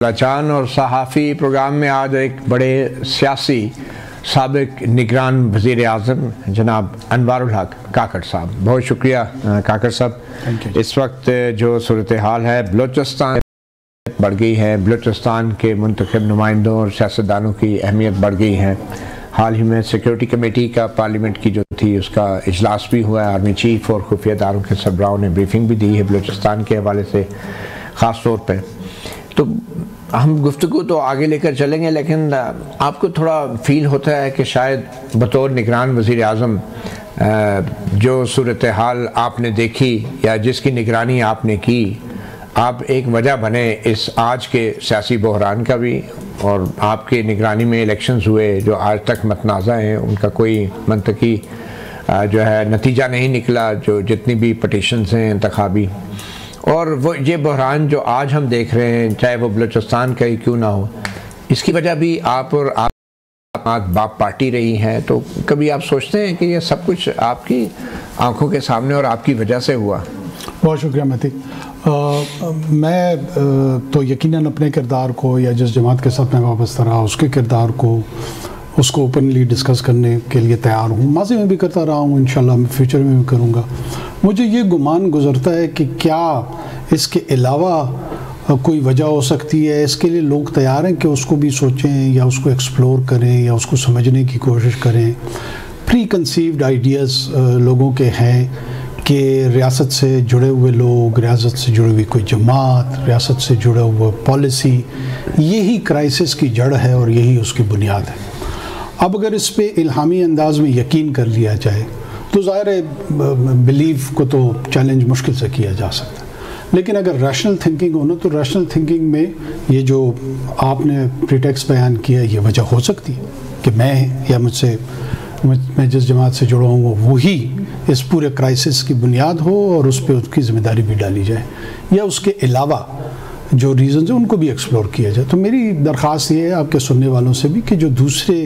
लाचान और सहाफ़ी प्रोग्राम में आज एक बड़े सियासी साबिक निगरान वज़ीर आज़म जनाब अनवारुल हक काकड़ साहब, बहुत शुक्रिया काकड़ साहब। इस वक्त जो सूरत हाल है बलूचिस्तान बढ़ गई है, बलूचिस्तान के मुंतखब नुमाइंदों और सियासतदानों की अहमियत बढ़ गई है। हाल ही में सिक्योरिटी कमेटी का पार्लियामेंट की जो थी उसका इजलास भी हुआ है। आर्मी चीफ और खुफिया इदारों के सरबराहों ने ब्रीफिंग भी दी है बलूचिस्तान के हवाले से ख़ास तौर पर। तो हम गुफ्तगू तो आगे लेकर चलेंगे, लेकिन आपको थोड़ा फ़ील होता है कि शायद बतौर निगरान वज़ीर आज़म जो सूरत हाल आपने देखी या जिसकी निगरानी आपने की, आप एक वजह बने इस आज के सियासी बहरान का भी, और आपके निगरानी में इलेक्शंस हुए जो आज तक मतनाज़ा हैं, उनका कोई मंतकी जो है नतीजा नहीं निकला, जो जितनी भी पटिशन्स हैं इंतखाबी, और वो ये बहरान जो आज हम देख रहे हैं, चाहे वो बलूचिस्तान का ही क्यों ना हो, इसकी वजह भी आप और आप बाप पार्टी रही हैं। तो कभी आप सोचते हैं कि ये सब कुछ आपकी आंखों के सामने और आपकी वजह से हुआ? बहुत शुक्रिया महती। मैं तो यकीनन अपने किरदार को या जिस जमात के साथ मैं वाबस्ता रहा उसके किरदार को उसको ओपनली डिस्कस करने के लिए तैयार हूँ। माज़ी में भी करता रहा हूँ, इंशाल्लाह मैं फ्यूचर में भी करूँगा। मुझे ये गुमान गुज़रता है कि क्या इसके अलावा कोई वजह हो सकती है। इसके लिए लोग तैयार हैं कि उसको भी सोचें या उसको एक्सप्लोर करें या उसको समझने की कोशिश करें। प्री कंसीव्ड आइडियाज़ लोगों के हैं कि रियासत से जुड़े हुए लोग, रियासत से जुड़ी हुई कोई जमात, रियासत से जुड़ा हुआ पॉलिसी, यही क्राइसिस की जड़ है और यही उसकी बुनियाद है। अब अगर इस पे इल्हामी अंदाज में यकीन कर लिया जाए तो ज़ाहिर है बिलीव को तो चैलेंज मुश्किल से किया जा सकता है, लेकिन अगर रैशनल थिंकिंग हो ना, तो रैशनल थिंकिंग में ये जो आपने प्रीटेक्स्ट बयान किया ये वजह हो सकती है कि मैं या मैं जिस जमात से जुड़ा हूँ वही इस पूरे क्राइसिस की बुनियाद हो और उस पर उसकी ज़िम्मेदारी भी डाली जाए, या उसके अलावा जो रीज़न्स हैं उनको भी एक्सप्लोर किया जाए। तो मेरी दरख्वास्त ये है आपके सुनने वालों से भी कि जो दूसरे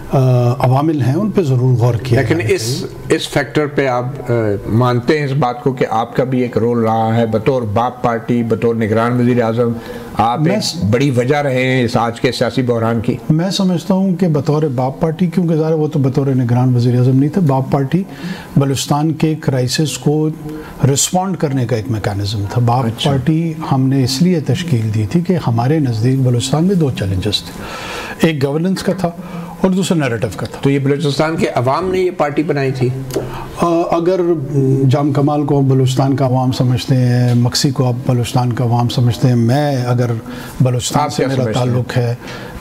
अवामिल हैं उन पे ज़रूर गौर किया। लेकिन इस फैक्टर पे आप मानते हैं इस बात को कि आपका भी एक रोल रहा है बतौर बाप पार्टी, बतौर निगरान वज़ीर आज़म, आप एक बड़ी वजह रहे हैं इस आज के सियासी बहरान की? मैं समझता हूँ कि बतौर बाप पार्टी, क्योंकि ज़ाहिर वो तो बतौर निगरान वज़ीर आज़म नहीं था, बाप पार्टी बलूचिस्तान के क्राइसिस को रिस्पॉन्ड करने का एक मेकानिज़म था। बाप पार्टी हमने इसलिए तश्कील दी थी कि हमारे नज़दीक बलूचिस्तान में दो चैलेंजेस थे, एक गवर्नेंस का था और दूसरा नैरेटिव का था। तो ये बलूचिस्तान के अवाम ने ये पार्टी बनाई थी? अगर जाम कमाल को आप बलूचिस्तान का अवाम समझते हैं, मक्सी को आप बलूचिस्तान का अवाम समझते हैं, मैं अगर बलूचिस्तान से मेरा ताल्लुक़ है,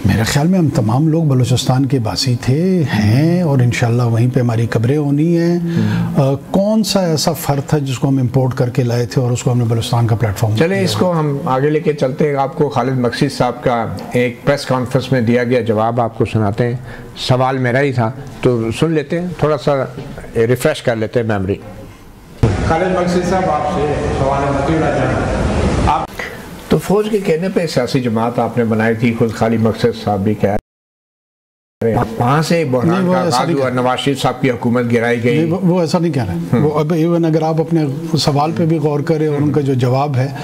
मेरे ख्याल में हम तमाम लोग बलूचिस्तान के बासी थे, हैं, और इंशाल्लाह वहीं पे हमारी कब्रें होनी हैं। कौन सा ऐसा फ़र्द था जिसको हम इंपोर्ट करके लाए थे और उसको हमने बलूचिस्तान का प्लेटफॉर्म? चले इसको हम आगे लेके चलते हैं। आपको खालिद मकसी साहब का एक प्रेस कॉन्फ्रेंस में दिया गया जवाब आपको सुनाते हैं। सवाल मेरा ही था तो सुन लेते हैं, थोड़ा सा रिफ़्रेश कर लेते हैं मेमोरी। खालिद मकसी साहब आपसे सवाल आप तो फौज के कहने पे सियासी जमात आपने बनाई थी, खुद खालिद मकसी साहब भी कह वहाँ से बहरान का आगाज़ हुआ, नवाज शरीफ साहब की हुकूमत गिराई गई। वो ऐसा नहीं कह रहे। वो अब इवन अगर आप अपने सवाल पे भी गौर करें और उनका जो जवाब है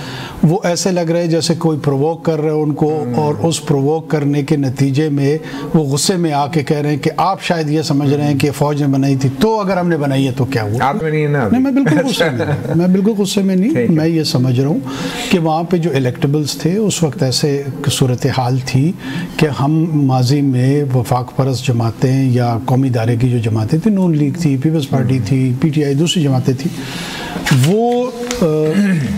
वो ऐसे लग रहा है जैसे कोई प्रोवोक कर रहे हो उनको, और उस प्रोवोक करने के नतीजे में वो गुस्से में आके कह रहे हैं कि आप शायद ये समझ रहे हैं कि फ़ौज ने बनाई थी, तो अगर हमने बनाई है तो क्या हुआ? आप में नहीं है ना? नहीं, मैं बिल्कुल गुस्से में मैं बिल्कुल गुस्से में नहीं। मैं ये समझ रहा हूँ कि वहाँ पे जो इलेक्टेबल्स थे उस वक्त ऐसे सूरत हाल थी कि हम माजी में वफाक परस्त जमातें या कौमी दायरे की जो जमातें थी, नून लीग थी, पीपल्स पार्टी थी, PTI, दूसरी जमातें थी, वो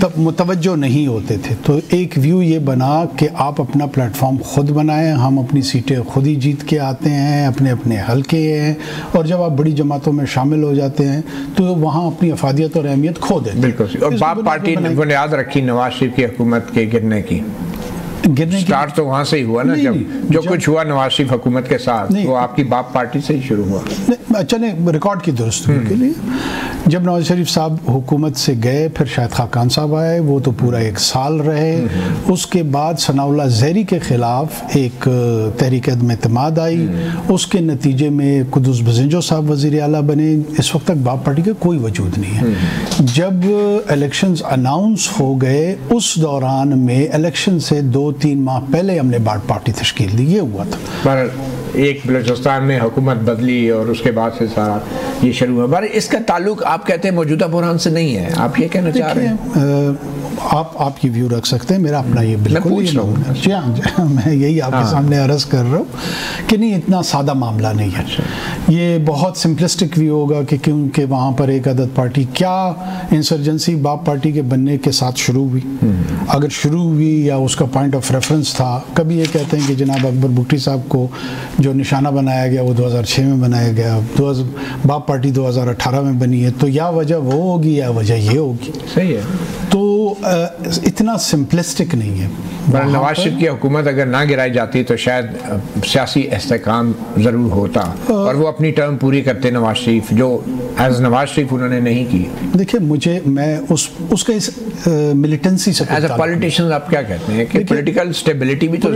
तब मुतवज्जो नहीं होते थे। तो एक व्यू ये बना कि आप अपना प्लेटफॉर्म खुद बनाएं, हम अपनी सीटें खुद ही जीत के आते हैं, अपने अपने हल्के हैं, और जब आप बड़ी जमातों में शामिल हो जाते हैं तो वहाँ अपनी अफादियत और अहमियत खो देते हैं। बिल्कुल। और बाप पार्टी ने बुनियाद रखी नवाज शरीफ की हुकूमत के गिरने की। स्टार्ट तो वहाँ से ही हुआ ना, जब कुछ हुआ नवाज शरीफ हुकूमत के साथ, वो आपकी बाप पार्टी से ही शुरू हुआ। अच्छा, नहीं, रिकॉर्ड की दुरुस्ती के लिए جب نواز شریف صاحب حکومت سے گئے پھر شاہد خاقان صاحب آئے، وہ تو پورا 1 سال رہے. اس کے بعد ثناء اللہ زہری کے خلاف ایک تحریک عدم اعتماد آئی، اس کے نتیجے میں قدوس بزنجو صاحب وزیر اعلیٰ بنے. اس وقت تک باپ پارٹی کا کوئی وجود نہیں ہے. جب الیکشنز اناؤنس ہو گئے اس دوران میں الیکشن سے 2-3 ماہ پہلے ہم نے باپ پارٹی تشکیل دی. یہ ہوا تھا. پر ایک بلوچستان میں حکومت بدلی اور اس کے بعد سے سارا یہ شروع ہوا. پر اس کا تعلق آپ کہتے ہیں موجودہ بحران سے نہیں ہے، آپ یہ کہنا چاہ رہے ہیں؟ آپ کی ویو رکھ سکتے ہیں، میرا اپنا یہ بالکل جی ہاں میں یہی آپ کے سامنے عرض کر رہا ہوں کہ نہیں اتنا سادہ معاملہ نہیں ہے. یہ بہت سمپلسٹک ویو ہوگا کہ کیونکہ وہاں پر ایک عدد پارٹی، کیا انسرجنسی باپ پارٹی کے بننے کے ساتھ شروع ہوئی؟ اگر شروع ہوئی یا اس کا پوائنٹ آف ریفرنس تھا، کبھی یہ کہتے ہیں کہ جناب اکبر بگٹی صاحب کو جو نشانہ بنایا گیا وہ 2006 میں بنایا گیا، باپ پارٹی 2018 میں بنی ہے، تو یا وجہ وہ ہوگی یا وجہ یہ ہوگی. صحیح ہے. تو اتنا سمپلسٹک نہیں ہے. نواز شریف کی حکومت اگر نہ گرائی جاتی تو شاید سیاسی استحکام ضرور ہوتا اور وہ اپنی ٹرم پوری کرتے نواز شریف، جو ایز نواز شریف انہوں نے نہیں کی. دیکھیں میں اس کا ملیٹنسی سے ایز اے پولیٹیشین آپ کیا کہتے ہیں کہ پولیٹیکل سٹیبلٹی بھی تو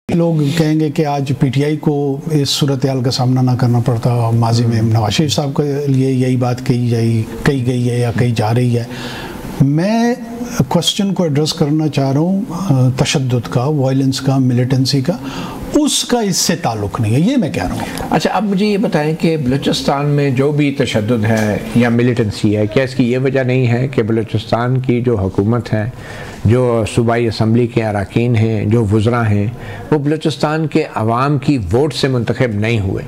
لوگ کہیں گے کہ آج پی ٹی آئی کو اس صورتحال کا سامنا نہ کرنا پڑتا. ماضی میں نواز شریف صاحب کے لیے یہی بات کہی گئی ہے یا کہی جا رہی ہے. میں کوسچن کو ایڈریس کرنا چاہ رہا ہوں تشدد کا، وائلنس کا، ملیٹنسی کا، اس کا اس سے تعلق نہیں ہے، یہ میں کہہ رہا ہوں. اچھا اب مجھے یہ بتائیں کہ بلوچستان میں جو بھی تشدد ہے یا ملیٹنسی ہے، کیا اس کی یہ وجہ نہیں ہے کہ بلوچستان کی جو حکومت ہے، جو صوبائی اسمبلی کے اراکین ہیں، جو وزراء ہیں، وہ بلوچستان کے عوام کی ووٹ سے منتخب نہیں ہوئے؟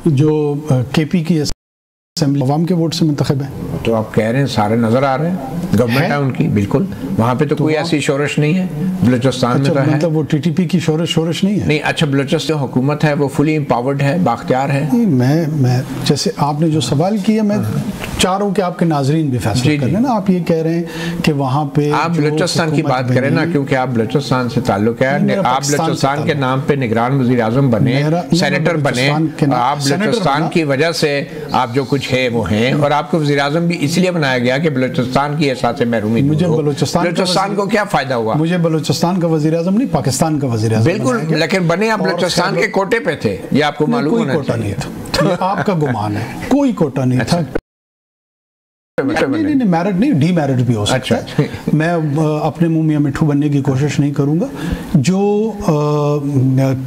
جو کے پی کی اسمبلی عوام کے ووٹ سے منتخب ہے. تو آپ کہہ رہے ہیں سارے نظر آ رہے ہیں، گورنمنٹ ہے ان کی، بالکل وہاں پہ تو کوئی ایسی شورش نہیں ہے. بلوچستان میں تو ہے. مطلب وہ ٹی ٹی پی کی شورش نہیں ہے؟ نہیں. اچھا بلوچستان حکومت ہے وہ فلی امپاورڈ ہے، بااختیار ہے؟ میں جیسے آپ نے جو سوال کیا، میں چاہ رہا ہوں کہ آپ کے ناظرین بھی فیصلہ کر لیں نا. آپ یہ کہہ رہے ہیں کہ وہاں پہ آپ بلوچستان کی بات کریں نا، کیونکہ آپ بلوچستان سے تعلق ہے. آپ بلوچستان کے نام پہ نگران وزیر اعظم بنے، سینیٹر بنے، آپ بلوچستان کی وجہ سے آپ جو کچھ ہے وہ ہیں، اور آپ کو وزیر اعظم بھی اس لیے بنایا گیا کہ بلوچستان کی احساس محرومی. مجھے بلوچستان کو کیا فائدہ ہوا؟ مجھے بلوچستان کا وزیر اعظم نہیں، پاکستان کا وزیر اعظم. بالکل، لیکن بنے آپ بلوچستان کے کوٹے پہ تھے، یہ آپ کو معلوم ہونا چاہیے. کوئی کوٹا نہیں تھا، یہ آپ کا گمان ہے. کوئی کوٹا نہیں تھا. نہیں میرٹ نہیں، ڈی میرٹ بھی ہو سکتا ہے. میں اپنے منہ میاں مٹھو بننے کی کوشش نہیں کروں گا. جو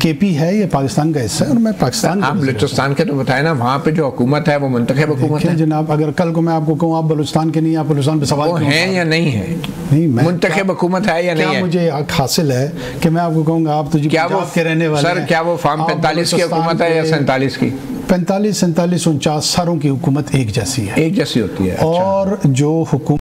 کے پی ہے یہ پاکستان کا حصہ ہے، اور میں پاکستان آپ بلوچستان کے تو بتائیں نا، وہاں پہ جو حکومت ہے وہ منتخب حکومت ہے. جناب اگر کل کو میں آپ کو کہوں آپ بلوچستان کے نہیں، آپ بلوچستان پہ سوال وہ ہیں یا نہیں ہے؟ نہیں، منتخب حکومت ہے یا نہیں ہے؟ مجھے حق حاصل ہے کہ میں آپ کو کہوں گا آپ تو پنجاب کے رہنے والے ہیں. سر کیا وہ فارم 45 کی حکومت ہے یا 47 کی؟ 45 47 49 ساروں کی حکومت ایک جیسی ہے، ایک جیسی ہوتی ہے. اور جو حکومت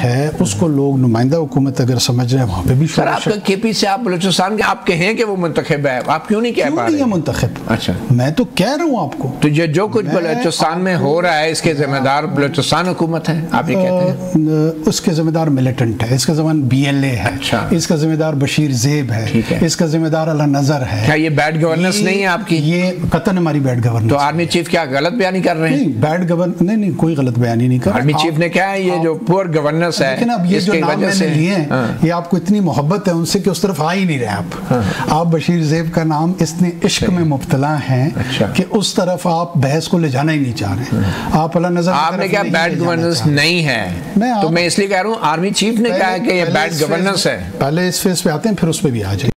ہے اس کو لوگ نمائندہ حکومت اگر سمجھ رہے ہیں، وہاں پہ بھی سر آپ کا کے پی سے، آپ بلوچستان کے، آپ کہیں کہ وہ منتخب ہے، آپ کیوں نہیں کہہ پا رہے ہیں منتخب؟ اچھا میں تو کہہ رہا ہوں آپ کو. تو جو کچھ بلوچستان میں ہو رہا ہے اس کے ذمہ دار بلوچستان حکومت ہے، آپ یہ کہتے ہیں؟ اس کے ذمہ دار ملیٹنٹ ہے، اس کا ذمہ بی ایل اے ہے، اس کا ذمہ دار بشیر زیب ہے، اس کا ذمہ دار اللہ نظر ہے. کیا یہ بیڈ گورننس نہیں ہے آپ کی؟ یہ قطعاً ہماری بیڈ گورننس. تو آرمی چیف کیا غلط بیانی کر رہے ہیں؟ بیڈ گورننس نہیں، کوئی غلط بیانی نہیں کر رہا. آرمی چیف نے کہا ہے یہ جو پور گورننس ہے، یہ جو نام میں نے لیے ہیں، یہ آپ کو اتنی محبت ہے ان سے کہ اس طرف آ ہی نہیں رہے. آپ بشیر زیب کا نام اتنے عشق میں مبتلا ہیں کہ اس طرف آپ بحث کو لے جانا ہی نہیں چاہ رہے. آپ اللہ نظر، آپ نے کہا بیڈ گورننس نہیں ہے، تو میں اس لیے کہہ رہا ہوں آرمی چیف نے کہا کہ یہ بیڈ گورننس ہے. پہلے اس فیس پہ آتے ہیں پھر اس پہ بھی آ جائیں.